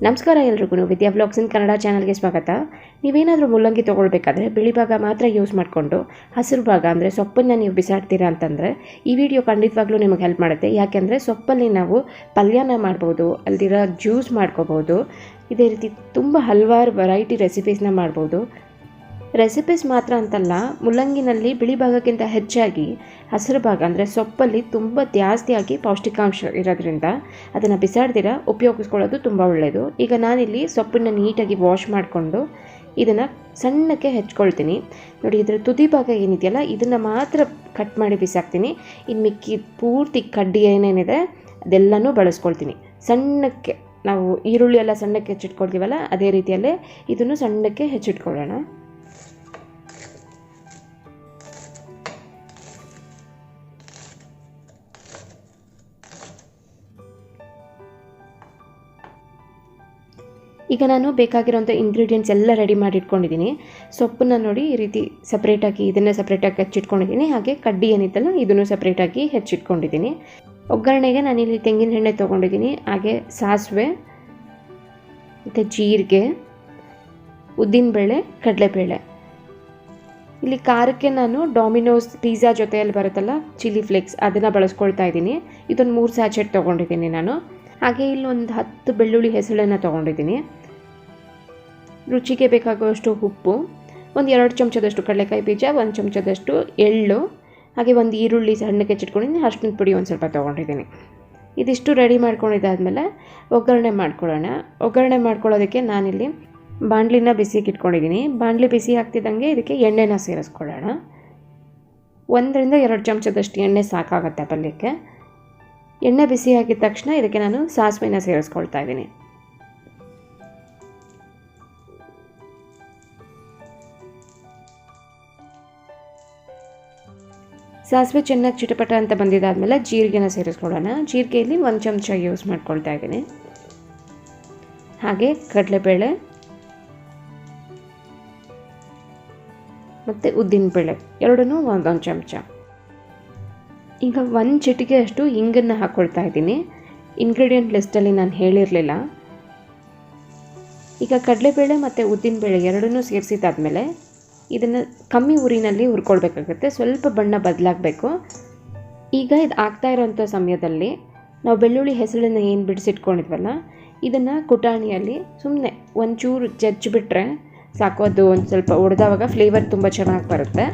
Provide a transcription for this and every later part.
ನಮಸ್ಕಾರ ಎಲ್ರಿಗೂ ವಿದ್ಯಾ ವ್ಲಾಗ್ಸ್ ಇನ್ ಕನ್ನಡ ಚಾನಲ್ಗೆ ಸ್ವಾಗತ. ನೀವೇನಾದರೂ ಮುಲ್ಲಂಗಿ ತೊಗೊಳ್ಬೇಕಾದ್ರೆ ಬಿಳಿ ಭಾಗ ಮಾತ್ರ ಯೂಸ್ ಮಾಡಿಕೊಂಡು ಹಸಿರು ಭಾಗ ಅಂದರೆ ಸೊಪ್ಪನ್ನು ನೀವು ಬಿಸಾಡ್ತೀರಾ ಅಂತಂದರೆ ಈ ವಿಡಿಯೋ ಖಂಡಿತವಾಗ್ಲೂ ನಿಮಗೆ ಹೆಲ್ಪ್ ಮಾಡುತ್ತೆ. ಯಾಕೆಂದರೆ ಸೊಪ್ಪಲ್ಲಿ ನಾವು ಪಲ್ಯನ ಮಾಡ್ಬೋದು, ಅಲ್ದಿರೋ ಜ್ಯೂಸ್ ಮಾಡ್ಕೋಬೋದು, ಇದೇ ರೀತಿ ತುಂಬ ಹಲವಾರು ವೆರೈಟಿ ರೆಸಿಪೀಸ್ನ ಮಾಡ್ಬೋದು. ರೆಸಿಪೀಸ್ ಮಾತ್ರ ಅಂತಲ್ಲ, ಮುಲ್ಲಂಗಿನಲ್ಲಿ ಬಿಳಿ ಭಾಗಕ್ಕಿಂತ ಹೆಚ್ಚಾಗಿ ಹಸಿರು ಭಾಗ ಅಂದರೆ ಸೊಪ್ಪಲ್ಲಿ ತುಂಬ ಜಾಸ್ತಿಯಾಗಿ ಪೌಷ್ಟಿಕಾಂಶ ಇರೋದ್ರಿಂದ ಅದನ್ನು ಬಿಸಾಡ್ದಿರ ಉಪಯೋಗಿಸ್ಕೊಳ್ಳೋದು ತುಂಬ ಒಳ್ಳೆಯದು. ಈಗ ನಾನಿಲ್ಲಿ ಸೊಪ್ಪನ್ನು ನೀಟಾಗಿ ವಾಶ್ ಮಾಡಿಕೊಂಡು ಇದನ್ನು ಸಣ್ಣಕ್ಕೆ ಹೆಚ್ಕೊಳ್ತೀನಿ. ನೋಡಿ, ಇದರ ತುದಿ ಭಾಗ ಏನಿದೆಯಲ್ಲ ಇದನ್ನು ಮಾತ್ರ ಕಟ್ ಮಾಡಿ ಬಿಸಾಕ್ತೀನಿ. ಇನ್ನು ಮಿಕ್ಕಿ ಪೂರ್ತಿ ಕಡ್ಡಿ ಏನೇನಿದೆ ಅದೆಲ್ಲನೂ ಬಳಸ್ಕೊಳ್ತೀನಿ. ಸಣ್ಣಕ್ಕೆ ನಾವು ಈರುಳ್ಳಿ ಎಲ್ಲ ಸಣ್ಣಕ್ಕೆ ಹೆಚ್ಚಿಟ್ಕೊಳ್ತೀವಲ್ಲ ಅದೇ ರೀತಿಯಲ್ಲೇ ಇದನ್ನು ಸಣ್ಣಕ್ಕೆ ಹೆಚ್ಚಿಟ್ಕೊಳ್ಳೋಣ. ಈಗ ನಾನು ಬೇಕಾಗಿರೋಂಥ ಇಂಗ್ರೀಡಿಯೆಂಟ್ಸ್ ಎಲ್ಲ ರೆಡಿ ಮಾಡಿ ಇಟ್ಕೊಂಡಿದ್ದೀನಿ. ಸೊಪ್ಪನ್ನು ನೋಡಿ ಈ ರೀತಿ ಸಪ್ರೇಟಾಗಿ ಇದನ್ನು ಸಪ್ರೇಟಾಗಿ ಹೆಚ್ಚಿಟ್ಕೊಂಡಿದ್ದೀನಿ. ಹಾಗೆ ಕಡ್ಡಿ ಏನಿತ್ತಲ್ಲ ಇದನ್ನು ಸಪ್ರೇಟಾಗಿ ಹೆಚ್ಚಿಟ್ಕೊಂಡಿದ್ದೀನಿ. ಒಗ್ಗರಣೆಗೆ ನಾನಿಲ್ಲಿ ತೆಂಗಿನ ಎಣ್ಣೆ ತೊಗೊಂಡಿದ್ದೀನಿ. ಹಾಗೆ ಸಾಸಿವೆ ಮತ್ತು ಜೀರಿಗೆ, ಉದ್ದಿನಬೇಳೆ, ಕಡಲೆಬೇಳೆ. ಇಲ್ಲಿ ಖಾರಕ್ಕೆ ನಾನು ಡಾಮಿನೋಸ್ ಪಿಜ್ಜಾ ಜೊತೆಯಲ್ಲಿ ಬರುತ್ತಲ್ಲ ಚಿಲ್ಲಿ ಫ್ಲೇಕ್ಸ್ ಅದನ್ನು ಬಳಸ್ಕೊಳ್ತಾ ಇದ್ದೀನಿ. ಇದೊಂದು 3 ಸ್ಯಾಚೆಟ್ ತೊಗೊಂಡಿದ್ದೀನಿ ನಾನು. ಹಾಗೆ ಇಲ್ಲೊಂದು 10 ಬೆಳ್ಳುಳ್ಳಿ ಹೆಸಳನ್ನು ತೊಗೊಂಡಿದ್ದೀನಿ. ರುಚಿಗೆ ಬೇಕಾಗುವಷ್ಟು ಉಪ್ಪು, ಒಂದು 2 ಚಮಚದಷ್ಟು ಕಡಲೆಕಾಯಿ ಬೀಜ, 1 ಚಮಚದಷ್ಟು ಎಳ್ಳು, ಹಾಗೆ ಒಂದು ಈರುಳ್ಳಿ ಸಣ್ಣಕ್ಕೆ ಹೆಚ್ಚಿಟ್ಕೊಂಡಿದ್ದೀನಿ. ಅರ್ಶಿನ ಪುಡಿ ಒಂದು ಸ್ವಲ್ಪ ತೊಗೊಂಡಿದ್ದೀನಿ. ಇದಿಷ್ಟು ರೆಡಿ ಮಾಡ್ಕೊಂಡಿದ್ದಾದಮೇಲೆ ಒಗ್ಗರಣೆ ಮಾಡ್ಕೊಳ್ಳೋಣ. ಒಗ್ಗರಣೆ ಮಾಡ್ಕೊಳ್ಳೋದಕ್ಕೆ ನಾನಿಲ್ಲಿ ಬಾಣಲಿನ ಬಿಸಿಗೆ ಇಟ್ಕೊಂಡಿದ್ದೀನಿ. ಬಾಣಲಿ ಬಿಸಿ ಆಗ್ತಿದ್ದಂಗೆ ಇದಕ್ಕೆ ಎಣ್ಣೆನ ಸೇರಿಸ್ಕೊಳ್ಳೋಣ. 1 ರಿಂದ 2 ಚಮಚದಷ್ಟು ಎಣ್ಣೆ ಸಾಕಾಗುತ್ತೆ ಪಲ್ಯಕ್ಕೆ. ಎಣ್ಣೆ ಬಿಸಿ ಆಗಿದ ತಕ್ಷಣ ಇದಕ್ಕೆ ನಾನು ಸಾಸಿವೆನ ಸೇರಿಸ್ಕೊಳ್ತಾ ಇದ್ದೀನಿ. ಸಾಸಿವೆ ಚೆನ್ನಾಗಿ ಚಿಟಪಟ ಅಂತ ಬಂದಿದ್ದಾದಮೇಲೆ ಜೀರಿಗೆನ ಸೇರಿಸ್ಕೊಳ್ಳೋಣ. ಜೀರಿಗೆಯಲ್ಲಿ 1 ಚಮಚ ಯೂಸ್ ಮಾಡ್ಕೊಳ್ತಾ ಇದ್ದೀನಿ. ಹಾಗೆ ಕಡಲೆಬೇಳೆ ಮತ್ತು ಉದ್ದಿನಬೇಳೆ ಎರಡನ್ನೂ 1 ಚಮಚ. ಈಗ 1 ಚಿಟಿಕೆ ಅಷ್ಟು ಇಂಗನ್ನು ಹಾಕ್ಕೊಳ್ತಾ ಇದ್ದೀನಿ. ಇಂಗ್ರೀಡಿಯೆಂಟ್ ಲಿಸ್ಟಲ್ಲಿ ನಾನು ಹೇಳಿರಲಿಲ್ಲ. ಈಗ ಕಡಲೆಬೇಳೆ ಮತ್ತು ಉದ್ದಿನಬೇಳೆ ಎರಡನ್ನೂ ಸೇರಿಸಿದ್ದಾದಮೇಲೆ ಇದನ್ನು ಕಮ್ಮಿ ಉರಿನಲ್ಲಿ ಹುರ್ಕೊಳ್ಬೇಕಾಗುತ್ತೆ. ಸ್ವಲ್ಪ ಬಣ್ಣ ಬದಲಾಗಬೇಕು. ಈಗ ಇದು ಆಗ್ತಾ ಇರೋಂಥ ಸಮಯದಲ್ಲಿ ನಾವು ಬೆಳ್ಳುಳ್ಳಿ ಹೆಸಳನ್ನು ಏನು ಬಿಡಿಸಿಟ್ಕೊಂಡಿದ್ವಲ್ಲ ಇದನ್ನು ಕುಟಾಣಿಯಲ್ಲಿ ಸುಮ್ಮನೆ ಒಂಚೂರು ಜಜ್ಜಿಬಿಟ್ರೆ ಸಾಕು. ಅದು ಒಂದು ಸ್ವಲ್ಪ ಒಡೆದವಾಗ ಫ್ಲೇವರ್ ತುಂಬ ಚೆನ್ನಾಗಿ ಬರುತ್ತೆ.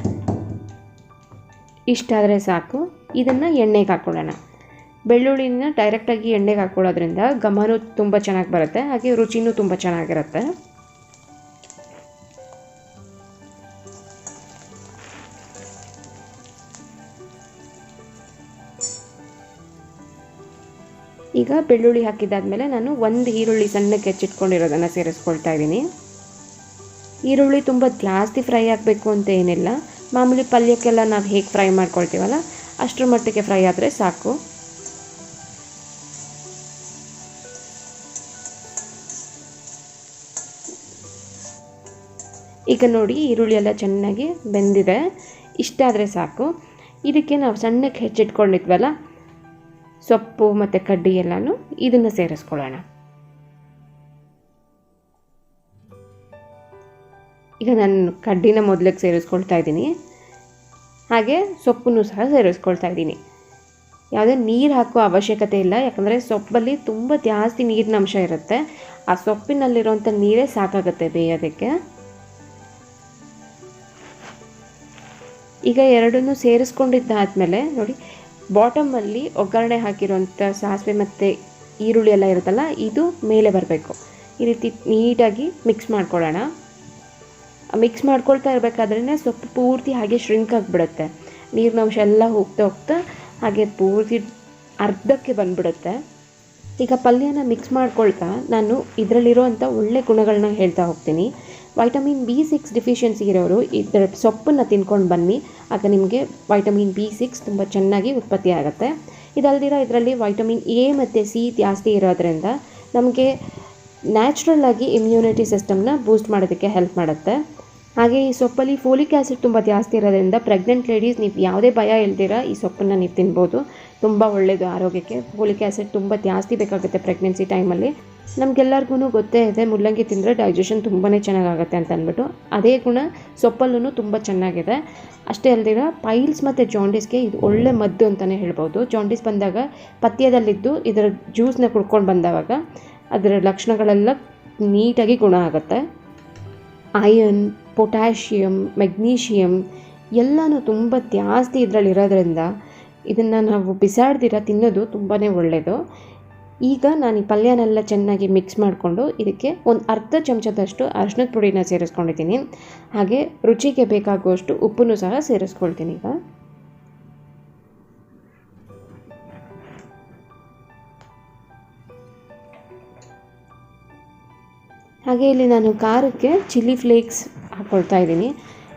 ಇಷ್ಟಾದರೆ ಸಾಕು. ಇದನ್ನು ಎಣ್ಣೆಗೆ ಹಾಕ್ಕೊಳ್ಳೋಣ. ಬೆಳ್ಳುಳ್ಳಿನ ಡೈರೆಕ್ಟಾಗಿ ಎಣ್ಣೆಗೆ ಹಾಕ್ಕೊಳ್ಳೋದ್ರಿಂದ ಘಮನೂ ತುಂಬ ಚೆನ್ನಾಗಿ ಬರುತ್ತೆ, ಹಾಗೆ ರುಚಿನೂ ತುಂಬ ಚೆನ್ನಾಗಿರುತ್ತೆ. ಈಗ ಬೆಳ್ಳುಳ್ಳಿ ಹಾಕಿದ್ದಾದಮೇಲೆ ನಾನು 1 ಈರುಳ್ಳಿ ಸಣ್ಣಕ್ಕೆ ಹೆಚ್ಚಿಟ್ಕೊಂಡಿರೋದನ್ನು ಸೇರಿಸ್ಕೊಳ್ತಾ ಇದ್ದೀನಿ. ಈರುಳ್ಳಿ ತುಂಬ ಜಾಸ್ತಿ ಫ್ರೈ ಆಗಬೇಕು ಅಂತ ಏನಿಲ್ಲ. ಮಾಮೂಲಿ ಪಲ್ಯಕ್ಕೆಲ್ಲ ನಾವು ಹೇಗೆ ಫ್ರೈ ಮಾಡ್ಕೊಳ್ತೀವಲ್ಲ ಅಷ್ಟರ ಮಟ್ಟಿಗೆ ಫ್ರೈ ಆದರೆ ಸಾಕು. ಈಗ ನೋಡಿ, ಈರುಳ್ಳಿ ಎಲ್ಲ ಚೆನ್ನಾಗಿ ಬೆಂದಿದೆ. ಇಷ್ಟಾದರೆ ಸಾಕು. ಇದಕ್ಕೆ ನಾವು ಸಣ್ಣಕ್ಕೆ ಹೆಚ್ಚಿಟ್ಕೊಂಡಿದ್ವಲ್ಲ ಸೊಪ್ಪು ಮತ್ತು ಕಡ್ಡಿ ಎಲ್ಲನೂ ಇದನ್ನು ಸೇರಿಸ್ಕೊಳ್ಳೋಣ. ಈಗ ನಾನು ಕಡ್ಡಿನ ಮೊದಲಿಗೆ ಸೇರಿಸ್ಕೊಳ್ತಾ ಇದ್ದೀನಿ. ಹಾಗೆ ಸೊಪ್ಪನ್ನು ಸಹ ಸೇರಿಸ್ಕೊಳ್ತಾ ಇದ್ದೀನಿ. ಯಾವುದೇ ನೀರು ಹಾಕೋ ಅವಶ್ಯಕತೆ ಇಲ್ಲ, ಯಾಕಂದರೆ ಸೊಪ್ಪಲ್ಲಿ ತುಂಬ ಜಾಸ್ತಿ ನೀರಿನ ಅಂಶ ಇರುತ್ತೆ. ಆ ಸೊಪ್ಪಿನಲ್ಲಿರೋಂಥ ನೀರೇ ಸಾಕಾಗುತ್ತೆ ಬೇಯೋದಕ್ಕೆ. ಈಗ ಎರಡನ್ನೂ ಸೇರಿಸ್ಕೊಂಡಿದ್ದಾದಮೇಲೆ ನೋಡಿ, ಬಾಟಮಲ್ಲಿ ಒಗ್ಗರಣೆ ಹಾಕಿರೋಂಥ ಸಾಸಿವೆ ಮತ್ತು ಈರುಳ್ಳಿ ಎಲ್ಲ ಇರುತ್ತಲ್ಲ ಇದು ಮೇಲೆ ಬರಬೇಕು. ಈ ರೀತಿ ನೀಟಾಗಿ ಮಿಕ್ಸ್ ಮಾಡ್ಕೊಳ್ಳೋಣ. ಮಿಕ್ಸ್ ಮಾಡ್ಕೊಳ್ತಾ ಇರಬೇಕಾದ್ರೇ ಸೊಪ್ಪು ಪೂರ್ತಿ ಹಾಗೆ ಶ್ರಿಂಕ್ ಆಗಿಬಿಡುತ್ತೆ. ನೀರಿನ ಅಂಶ ಎಲ್ಲ ಹೋಗ್ತಾ ಹಾಗೆ ಪೂರ್ತಿ ಅರ್ಧಕ್ಕೆ ಬಂದುಬಿಡುತ್ತೆ. ಈಗ ಪಲ್ಯನ ಮಿಕ್ಸ್ ಮಾಡ್ಕೊಳ್ತಾ ನಾನು ಇದರಲ್ಲಿರೋವಂಥ ಒಳ್ಳೆ ಗುಣಗಳನ್ನ ಹೇಳ್ತಾ ಹೋಗ್ತೀನಿ. ವೈಟಮಿನ್ B6 ಡಿಫಿಷಿಯನ್ಸಿ ಇರೋರು ಇದರ ಸೊಪ್ಪನ್ನು ತಿನ್ಕೊಂಡು ಬನ್ನಿ. ಆಗ ನಿಮಗೆ ವೈಟಮಿನ್ B6 ತುಂಬ ಚೆನ್ನಾಗಿ ಉತ್ಪತ್ತಿ ಆಗುತ್ತೆ. ಇದಲ್ದಿರ ಇದರಲ್ಲಿ ವೈಟಮಿನ್ A ಮತ್ತು C ಜಾಸ್ತಿ ಇರೋದ್ರಿಂದ ನಮಗೆ ನ್ಯಾಚುರಲ್ ಆಗಿ ಇಮ್ಯುನಿಟಿ ಸಿಸ್ಟಮ್ನ ಬೂಸ್ಟ್ ಮಾಡೋದಕ್ಕೆ ಹೆಲ್ಪ್ ಮಾಡುತ್ತೆ. ಹಾಗೆ ಈ ಸೊಪ್ಪಲ್ಲಿ ಫೋಲಿಕ್ ಆ್ಯಸಿಡ್ ತುಂಬ ಜಾಸ್ತಿ ಇರೋದ್ರಿಂದ ಪ್ರೆಗ್ನೆಂಟ್ ಲೇಡೀಸ್ ನೀವು ಯಾವುದೇ ಭಯ ಇಲ್ದಿರ ಈ ಸೊಪ್ಪನ್ನು ನೀವು ತಿನ್ಬೋದು. ತುಂಬ ಒಳ್ಳೆಯದು ಆರೋಗ್ಯಕ್ಕೆ. ಫೋಲಿಕ್ ಆ್ಯಸಿಡ್ ತುಂಬ ಜಾಸ್ತಿ ಬೇಕಾಗುತ್ತೆ ಪ್ರೆಗ್ನೆನ್ಸಿ ಟೈಮಲ್ಲಿ. ನಮಗೆಲ್ಲರಿಗೂ ಗೊತ್ತೇ ಇದೆ ಮುಲ್ಲಂಗಿ ತಿಂದರೆ ಡೈಜೆಷನ್ ತುಂಬಾ ಚೆನ್ನಾಗಾಗುತ್ತೆ ಅಂತ ಅಂದ್ಬಿಟ್ಟು. ಅದೇ ಗುಣ ಸೊಪ್ಪಲ್ಲೂ ತುಂಬ ಚೆನ್ನಾಗಿದೆ. ಅಷ್ಟೇ ಅಲ್ಲದಿರ ಪೈಲ್ಸ್ ಮತ್ತು ಜಾಂಡೀಸ್ಗೆ ಇದು ಒಳ್ಳೆ ಮದ್ದು ಅಂತಲೇ ಹೇಳ್ಬೋದು. ಜಾಂಡೀಸ್ ಬಂದಾಗ ಪಥ್ಯದಲ್ಲಿದ್ದು ಇದರ ಜ್ಯೂಸನ್ನ ಕುಡ್ಕೊಂಡು ಬಂದವಾಗ ಅದರ ಲಕ್ಷಣಗಳೆಲ್ಲ ನೀಟಾಗಿ ಗುಣ ಆಗುತ್ತೆ. ಐರನ್, ಪೊಟ್ಯಾಷಿಯಮ್, ಮೆಗ್ನೀಷಿಯಮ್ ಎಲ್ಲನೂ ತುಂಬ ಜಾಸ್ತಿ ಇದರಲ್ಲಿರೋದ್ರಿಂದ ಇದನ್ನು ನಾವು ಬಿಸಾಡ್ದಿರ ತಿನ್ನೋದು ತುಂಬಾ ಒಳ್ಳೆಯದು. ಈಗ ನಾನು ಈ ಪಲ್ಯನೆಲ್ಲ ಚೆನ್ನಾಗಿ ಮಿಕ್ಸ್ ಮಾಡಿಕೊಂಡು ಇದಕ್ಕೆ ಒಂದು ಅರ್ಧ ಚಮಚದಷ್ಟು ಅರಿಶಿಣದ ಪುಡಿನ ಸೇರಿಸ್ಕೊಂಡಿದ್ದೀನಿ. ಹಾಗೆ ರುಚಿಗೆ ಬೇಕಾಗುವಷ್ಟು ಉಪ್ಪನ್ನು ಸಹ ಸೇರಿಸ್ಕೊಳ್ತೀನಿ. ಈಗ ಹಾಗೆ ಇಲ್ಲಿ ನಾನು ಖಾರಕ್ಕೆ ಚಿಲ್ಲಿ ಫ್ಲೇಕ್ಸ್ ಹಾಕ್ಕೊಳ್ತಾ ಇದ್ದೀನಿ.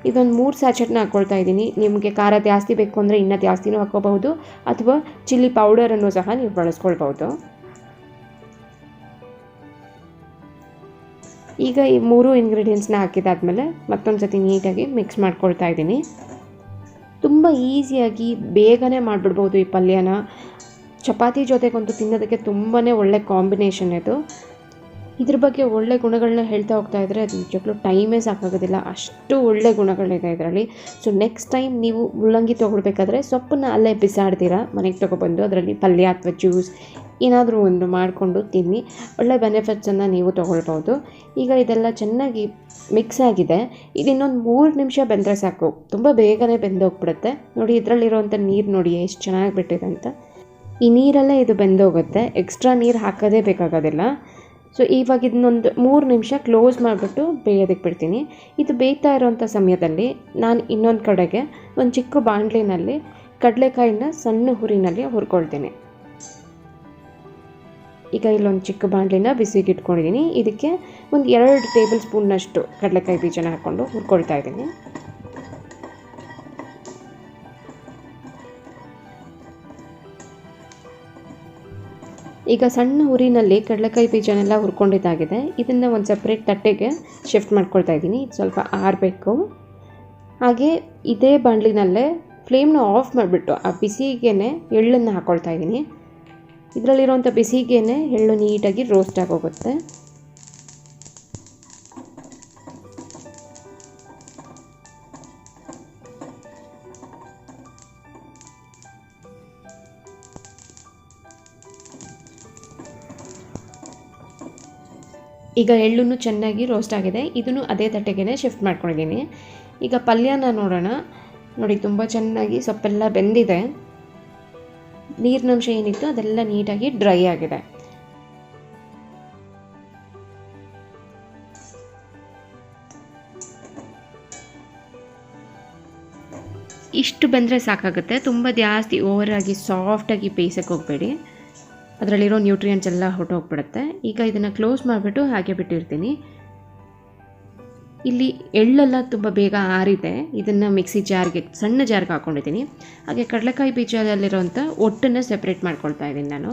ಇದೊಂದು 3 ಸ್ಯಾಚೆಟ್ನ ಹಾಕ್ಕೊಳ್ತಾ ಇದ್ದೀನಿ. ನಿಮಗೆ ಖಾರ ಜಾಸ್ತಿ ಬೇಕು ಅಂದರೆ ಇನ್ನೂ ಜಾಸ್ತಿನೂ ಹಾಕ್ಕೋಬಹುದು, ಅಥವಾ ಚಿಲ್ಲಿ ಪೌಡರನ್ನು ಸಹ ನೀವು ಬಳಸ್ಕೊಳ್ಬೋದು. ಈಗ ಈ 3 ಇಂಗ್ರೀಡಿಯೆಂಟ್ಸ್ನ ಹಾಕಿದಾದ್ಮೇಲೆ ಮತ್ತೊಂದು ಸತಿ ನೀಟಾಗಿ ಮಿಕ್ಸ್ ಮಾಡ್ಕೊಳ್ತಾ ಇದ್ದೀನಿ. ತುಂಬ ಈಸಿಯಾಗಿ ಬೇಗನೆ ಮಾಡಿಬಿಡ್ಬೋದು ಈ ಪಲ್ಯನ. ಚಪಾತಿ ಜೊತೆಗಂತೂ ತಿನ್ನೋದಕ್ಕೆ ತುಂಬಾ ಒಳ್ಳೆ ಕಾಂಬಿನೇಷನ್ ಇದು. ಇದ್ರ ಬಗ್ಗೆ ಒಳ್ಳೆ ಗುಣಗಳನ್ನ ಹೇಳ್ತಾ ಹೋಗ್ತಾ ಇದ್ದರೆ ಅದು ನಿಜಕ್ಕೂ ಟೈಮೇ ಸಾಕಾಗೋದಿಲ್ಲ, ಅಷ್ಟು ಒಳ್ಳೆ ಗುಣಗಳಿದೆ ಇದರಲ್ಲಿ. ಸೊ ನೆಕ್ಸ್ಟ್ ಟೈಮ್ ನೀವು ಮುಲ್ಲಂಗಿ ತೊಗೊಳ್ಬೇಕಾದ್ರೆ ಸೊಪ್ಪನ್ನು ಅಲ್ಲೇ ಬಿಸಾಡ್ತೀರಾ, ಮನೆಗೆ ತೊಗೊಬಂದು ಅದರಲ್ಲಿ ಪಲ್ಯ ಅಥವಾ ಜ್ಯೂಸ್ ಏನಾದರೂ ಒಂದು ಮಾಡಿಕೊಂಡು ತಿನ್ನಿ. ಒಳ್ಳೆ ಬೆನಿಫಿಟ್ಸನ್ನು ನೀವು ತೊಗೊಳ್ಬೋದು. ಈಗ ಇದೆಲ್ಲ ಚೆನ್ನಾಗಿ ಮಿಕ್ಸ್ ಆಗಿದೆ. ಇದು ಇನ್ನೊಂದು 3 ನಿಮಿಷ ಬೆಂದರೆ ಸಾಕು, ತುಂಬ ಬೇಗನೆ ಬೆಂದೋಗ್ಬಿಡುತ್ತೆ. ನೋಡಿ ಇದರಲ್ಲಿರೋವಂಥ ನೀರು ನೋಡಿ ಎಷ್ಟು ಚೆನ್ನಾಗಿ ಬಿಟ್ಟಿದೆ ಅಂತ. ಈ ನೀರಲ್ಲೇ ಇದು ಬೆಂದೋಗುತ್ತೆ, ಎಕ್ಸ್ಟ್ರಾ ನೀರು ಹಾಕೋದೇ ಬೇಕಾಗೋದಿಲ್ಲ. ಸೊ ಇವಾಗ ಇದನ್ನೊಂದು 3 ನಿಮಿಷ ಕ್ಲೋಸ್ ಮಾಡಿಬಿಟ್ಟು ಬೇಯೋದಕ್ಕೆ ಬಿಡ್ತೀನಿ. ಇದು ಬೇಯ್ತಾ ಇರೋವಂಥ ಸಮಯದಲ್ಲಿ ನಾನು ಇನ್ನೊಂದು ಕಡೆಗೆ ಒಂದು ಚಿಕ್ಕ ಬಾಣಲಿನಲ್ಲಿ ಕಡಲೆಕಾಯಿನ ಸಣ್ಣ ಹುರಿನಲ್ಲಿ ಹುರ್ಕೊಳ್ತೀನಿ. ಈಗ ಇಲ್ಲೊಂದು ಚಿಕ್ಕ ಬಾಣಲಿನ ಬಿಸಿಗೆ ಇಟ್ಕೊಂಡಿದ್ದೀನಿ. ಇದಕ್ಕೆ ಒಂದು 2 ಟೇಬಲ್ ಸ್ಪೂನ್ನಷ್ಟು ಕಡಲೆಕಾಯಿ ಬೀಜನ ಹಾಕ್ಕೊಂಡು ಹುರ್ಕೊಳ್ತಾ ಇದ್ದೀನಿ. ಈಗ ಸಣ್ಣ ಹುರಿನಲ್ಲಿ ಕಡಲೆಕಾಯಿ ಬೀಜನೆಲ್ಲ ಹುರ್ಕೊಂಡಿದ್ದಾಗಿದೆ. ಇದನ್ನು ಒಂದು ಸಪ್ರೇಟ್ ತಟ್ಟೆಗೆ ಶಿಫ್ಟ್ ಮಾಡ್ಕೊಳ್ತಾ ಇದ್ದೀನಿ. ಇದು ಸ್ವಲ್ಪ ಆರಬೇಕು. ಹಾಗೆ ಇದೇ ಬಾಣಲಿನಲ್ಲೇ ಫ್ಲೇಮ್ನ ಆಫ್ ಮಾಡಿಬಿಟ್ಟು ಆ ಬಿಸಿಗೆ ಎಳ್ಳನ್ನು ಹಾಕ್ಕೊಳ್ತಾ ಇದ್ದೀನಿ. ಇದರಲ್ಲಿರೋವಂಥ ಬಿಸಿಗೆ ಎಳ್ಳು ನೀಟಾಗಿ ರೋಸ್ಟ್ ಆಗೋಗುತ್ತೆ. ಈಗ ಎಳ್ಳು ಚೆನ್ನಾಗಿ ರೋಸ್ಟ್ ಆಗಿದೆ. ಇದನ್ನು ಅದೇ ತಟ್ಟೆಗೆ ಶಿಫ್ಟ್ ಮಾಡ್ಕೊಂಡಿದ್ದೀನಿ. ಈಗ ಪಲ್ಯನ ನೋಡೋಣ. ನೋಡಿ ತುಂಬ ಚೆನ್ನಾಗಿ ಸೊಪ್ಪೆಲ್ಲ ಬೆಂದಿದೆ. ನೀರಿನಂಶ ಏನಿತ್ತು ಅದೆಲ್ಲ ನೀಟಾಗಿ ಡ್ರೈ ಆಗಿದೆ. ಇಷ್ಟು ಬೆಂದರೆ ಸಾಕಾಗುತ್ತೆ. ತುಂಬ ಜಾಸ್ತಿ ಓವರಾಗಿ ಸಾಫ್ಟಾಗಿ ಬೇಯಿಸೋಕ್ಕೆ ಹೋಗಬೇಡಿ, ಅದರಲ್ಲಿರೋ ನ್ಯೂಟ್ರಿಯೆಂಟ್ಸ್ ಎಲ್ಲ ಹೊರಟೋಗ್ಬಿಡುತ್ತೆ. ಈಗ ಇದನ್ನು ಕ್ಲೋಸ್ ಮಾಡಿಬಿಟ್ಟು ಹಾಗೆ ಬಿಟ್ಟಿರ್ತೀನಿ. ಇಲ್ಲಿ ಎಳ್ಳೆಲ್ಲ ತುಂಬ ಬೇಗ ಆರಿದೆ. ಇದನ್ನು ಮಿಕ್ಸಿ ಜಾರ್ಗೆ ಸಣ್ಣ ಜಾರ್ಗೆ ಹಾಕ್ಕೊಂಡಿದ್ದೀನಿ. ಹಾಗೆ ಕಡಲೆಕಾಯಿ ಬೀಜದಲ್ಲಿರೋಂಥ ಒಟ್ಟನ್ನು ಸೆಪ್ರೇಟ್ ಮಾಡ್ಕೊಳ್ತಾ ಇದ್ದೀನಿ ನಾನು.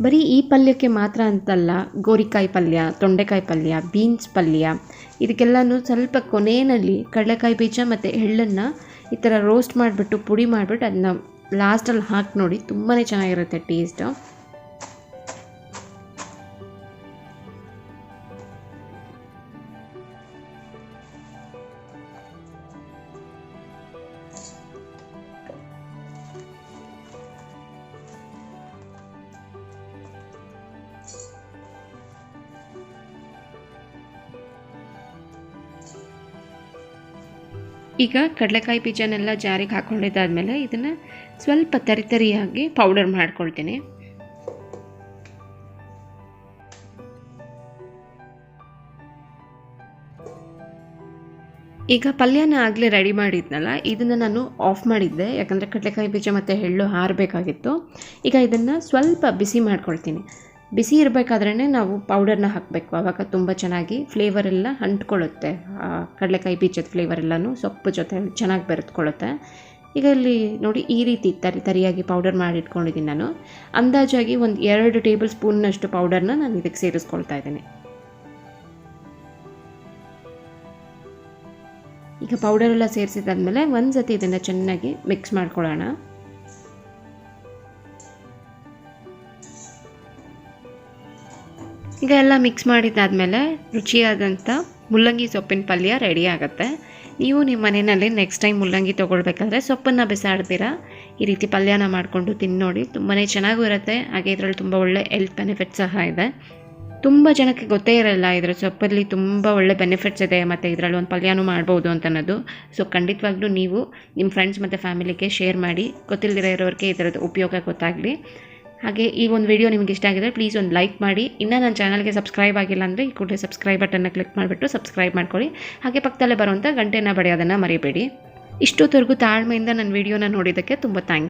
ಬರೀ ಈ ಪಲ್ಯಕ್ಕೆ ಮಾತ್ರ ಅಂತಲ್ಲ, ಗೋರಿಕಾಯಿ ಪಲ್ಯ, ತೊಂಡೆಕಾಯಿ ಪಲ್ಯ, ಬೀನ್ಸ್ ಪಲ್ಯ ಇದಕ್ಕೆಲ್ಲನೂ ಸ್ವಲ್ಪ ಕೊನೆಯಲ್ಲಿ ಕಡಲೆಕಾಯಿ ಬೀಜ ಮತ್ತು ಎಳ್ಳನ್ನು ಈ ಥರ ರೋಸ್ಟ್ ಮಾಡಿಬಿಟ್ಟು ಪುಡಿ ಮಾಡಿಬಿಟ್ಟು ಅದನ್ನ ಲಾಸ್ಟಲ್ಲಿ ಹಾಕಿ ನೋಡಿ, ತುಂಬಾ ಚೆನ್ನಾಗಿರುತ್ತೆ ಟೇಸ್ಟು. ಈಗ ಕಡಲೆಕಾಯಿ ಬೀಜನೆಲ್ಲ ಜಾರಿಗೆ ಹಾಕ್ಕೊಂಡಿದ್ದಾದಮೇಲೆ ಇದನ್ನು ಸ್ವಲ್ಪ ತರಿತರಿಯಾಗಿ ಪೌಡರ್ ಮಾಡ್ಕೊಳ್ತೀನಿ. ಈಗ ಪಲ್ಯನ ಆಗಲೇ ರೆಡಿ ಮಾಡಿದ್ನಲ್ಲ, ಇದನ್ನು ನಾನು ಆಫ್ ಮಾಡಿದ್ದೆ, ಯಾಕಂದರೆ ಕಡಲೆಕಾಯಿ ಬೀಜ ಮತ್ತು ಎಳ್ಳು ಆರಬೇಕಾಗಿತ್ತು. ಈಗ ಇದನ್ನು ಸ್ವಲ್ಪ ಬಿಸಿ ಮಾಡ್ಕೊಳ್ತೀನಿ. ಬಿಸಿ ಇರಬೇಕಾದ್ರೇ ನಾವು ಪೌಡರ್ನ ಹಾಕಬೇಕು, ಆವಾಗ ತುಂಬ ಚೆನ್ನಾಗಿ ಫ್ಲೇವರೆಲ್ಲ ಅಂಟ್ಕೊಳ್ಳುತ್ತೆ. ಕಡಲೆಕಾಯಿ ಬೀಜದ ಫ್ಲೇವರೆಲ್ಲನೂ ಸೊಪ್ಪು ಜೊತೆ ಚೆನ್ನಾಗಿ ಬೆರೆತ್ಕೊಳ್ಳುತ್ತೆ. ಈಗ ಇಲ್ಲಿ ನೋಡಿ ಈ ರೀತಿ ತರಿಯಾಗಿ ಪೌಡರ್ ಮಾಡಿ ಇಟ್ಕೊಂಡಿದ್ದೀನಿ ನಾನು. ಅಂದಾಜಾಗಿ ಒಂದು 2 ಟೇಬಲ್ ಸ್ಪೂನ್ನಷ್ಟು ಪೌಡರ್ನ ನಾನು ಇದಕ್ಕೆ ಸೇರಿಸ್ಕೊಳ್ತಾ ಇದ್ದೀನಿ. ಈಗ ಪೌಡರೆಲ್ಲ ಸೇರಿಸಿದಾದ್ಮೇಲೆ ಒಂದು ಸತಿ ಇದನ್ನು ಚೆನ್ನಾಗಿ ಮಿಕ್ಸ್ ಮಾಡ್ಕೊಳ್ಳೋಣ. ಈಗ ಎಲ್ಲ ಮಿಕ್ಸ್ ಮಾಡಿದ್ದಾದಮೇಲೆ ರುಚಿಯಾದಂಥ ಮುಲ್ಲಂಗಿ ಸೊಪ್ಪಿನ ಪಲ್ಯ ರೆಡಿ ಆಗುತ್ತೆ. ನೀವು ನಿಮ್ಮ ಮನೆಯಲ್ಲಿ ನೆಕ್ಸ್ಟ್ ಟೈಮ್ ಮುಲ್ಲಂಗಿ ತೊಗೊಳ್ಬೇಕಾದ್ರೆ ಸೊಪ್ಪನ್ನು ಬಿಸಾಡ್ತೀರ ಈ ರೀತಿ ಪಲ್ಯನ ಮಾಡಿಕೊಂಡು ತಿಂದು ನೋಡಿ. ತುಂಬಾ ಚೆನ್ನಾಗೂ ಇರುತ್ತೆ. ಹಾಗೆ ಇದರಲ್ಲಿ ತುಂಬ ಒಳ್ಳೆ ಹೆಲ್ತ್ ಬೆನಿಫಿಟ್ ಸಹ ಇದೆ. ತುಂಬ ಜನಕ್ಕೆ ಗೊತ್ತೇ ಇರಲ್ಲ ಇದರ ಸೊಪ್ಪಲ್ಲಿ ತುಂಬ ಒಳ್ಳೆ ಬೆನಿಫಿಟ್ಸ್ ಇದೆ ಮತ್ತು ಇದರಲ್ಲಿ ಒಂದು ಪಲ್ಯನೂ ಮಾಡ್ಬೋದು ಅಂತ ಅನ್ನೋದು. ಸೊ ಖಂಡಿತವಾಗ್ಲೂ ನೀವು ನಿಮ್ಮ ಫ್ರೆಂಡ್ಸ್ ಮತ್ತು ಫ್ಯಾಮಿಲಿಗೆ ಶೇರ್ ಮಾಡಿ, ಗೊತ್ತಿಲ್ಲದಿರೋ ಇರೋರಿಗೆ ಇದರದ್ದು ಉಪಯೋಗ ಗೊತ್ತಾಗಲಿ. ಹಾಗೆ ಈ ಒಂದು ವಿಡಿಯೋ ನಿಮಗೆ ಇಷ್ಟ ಆಗಿದ್ರೆ ಪ್ಲೀಸ್ ಒಂದು ಲೈಕ್ ಮಾಡಿ. ಇನ್ನೂ ನನ್ನ ಚಾನಲ್ಗೆ ಸಬ್ಸ್ಕ್ರೈಬ್ ಆಗಿಲ್ಲ ಅಂದರೆ ಈ ಕೂಡಲೇ ಸಬ್ಸ್ಕ್ರೈಬ್ ಬಟನ್ನ ಕ್ಲಿಕ್ ಮಾಡಿಬಿಟ್ಟು ಸಬ್ಸ್ಕ್ರೈಬ್ ಮಾಡ್ಕೊಳ್ಳಿ. ಹಾಗೆ ಪಕ್ಕದಲ್ಲೇ ಬರುವಂಥ ಗಂಟೆನ ಬಡಿಯೋದನ್ನು ಮರಿಬೇಡಿ. ಇಷ್ಟೊತ್ತವರೆಗೂ ತಾಳ್ಮೆಯಿಂದ ನನ್ನ ವಿಡಿಯೋನ ನೋಡಿದ್ದಕ್ಕೆ ತುಂಬ ಥ್ಯಾಂಕ್ಸ್.